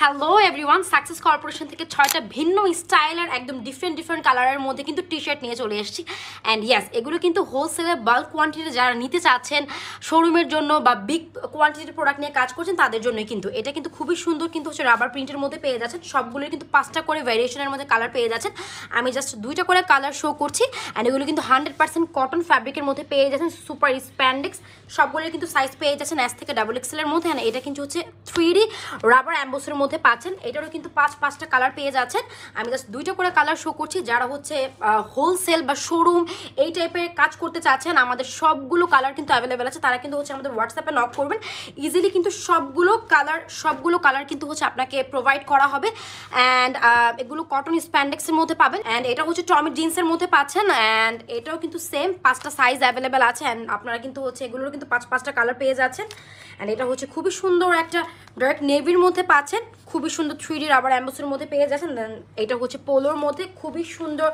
Hello everyone, success corporation থেকে 6টা ভিন্ন স্টাইলের একদম ডিফারেন্ট কালারের মধ্যে কিন্তু টি শার্ট নিয়ে চলে এসেছি। অ্যান্ড ইয়াস, এগুলো কিন্তু হোলসেলে বাল্ক কোয়ান্টিটি যারা নিতে চাচ্ছেন শোরুমের জন্য বা বিগ কোয়ান্টিটির প্রোডাক্ট নিয়ে কাজ করছেন তাদের জন্যই কিন্তু এটা কিন্তু খুবই সুন্দর, কিন্তু হচ্ছে রাবার প্রিন্টের মধ্যে পেয়ে যাচ্ছেন। সবগুলোর কিন্তু 5টা করে ভ্যারিয়েশনের মধ্যে কালার পেয়ে যাচ্ছেন। আমি জাস্ট 2টা করে কালার শো করছি। অ্যান্ড এগুলো কিন্তু 100% কটন ফ্যাব্রিকের মধ্যে পেয়ে যাচ্ছেন, সুপার স্প্যান্ডেক্স। সবগুলোর কিন্তু সাইজ পেয়ে যাচ্ছেন এস থেকে XXL এর মধ্যে। অ্যান্ড এটা কিন্তু হচ্ছে 3D রাবার অ্যাম্বোসের মধ্যে পাচ্ছেন। এটারও কিন্তু 5টা কালার পেয়ে যাচ্ছেন। আমি জাস্ট 2টা করে কালার শো করছি। যারা হচ্ছে হোলসেল বা শোরুম এই টাইপের কাজ করতে চাচ্ছেন, আমাদের সবগুলো কালার কিন্তু অ্যাভেলেবেল আছে। তারা কিন্তু হচ্ছে আমাদের হোয়াটসঅ্যাপে নক করবেন, ইজিলি কিন্তু সবগুলো কালার কিন্তু হচ্ছে আপনাকে প্রোভাইড করা হবে। অ্যান্ড এগুলো কটন স্প্যান্ডেক্সের মধ্যে পাবেন। অ্যান্ড এটা হচ্ছে টমি জিন্সের মধ্যে পাচ্ছেন। অ্যান্ড এটাও কিন্তু সেম 5টা সাইজ অ্যাভেলেবেল আছে। অ্যান্ড আপনারা কিন্তু হচ্ছে এগুলোর কিন্তু 5টা কালার পেয়ে যাচ্ছেন। অ্যান্ড এটা হচ্ছে খুবই সুন্দর একটা ডার্ক নেভির মধ্যে পাচ্ছেন, খুবই সুন্দর 3D রাবার অ্যাম্বোসের মধ্যে পেয়ে যাচ্ছেন। দেন এটা হচ্ছে পোলোর মধ্যে খুবই সুন্দর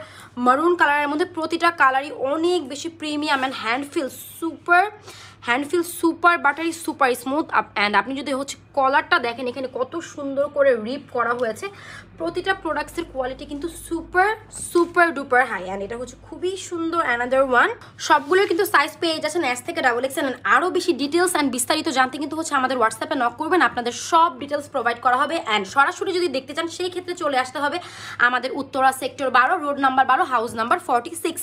মারুন কালারের মধ্যে। প্রতিটা কালারই অনেক বেশি premium and hand feel super buttery, super smooth. And আপনি যদি হচ্ছে কলারটা দেখেন, এখানে কত সুন্দর করে রিপ করা হয়েছে। প্রতিটা প্রোডাক্টসের কোয়ালিটি কিন্তু সুপার ডুপার হাই। অ্যান্ড এটা হচ্ছে খুবই সুন্দর অ্যানাদার ওয়ান। সবগুলোর কিন্তু সাইজ পেয়ে যাচ্ছেন এস থেকে XXL। আরও বেশি ডিটেলস অ্যান্ড বিস্তারিত জানতে কিন্তু হচ্ছে আমাদের হোয়াটসঅ্যাপে নক করবেন, আপনাদের সব ডিটেলস প্রোভাইড করা হবে। অ্যান্ড সরাসরি যদি দেখতে চান সেই ক্ষেত্রে চলে আসতে হবে আমাদের Uttara sector 12, road number 12, house number 46।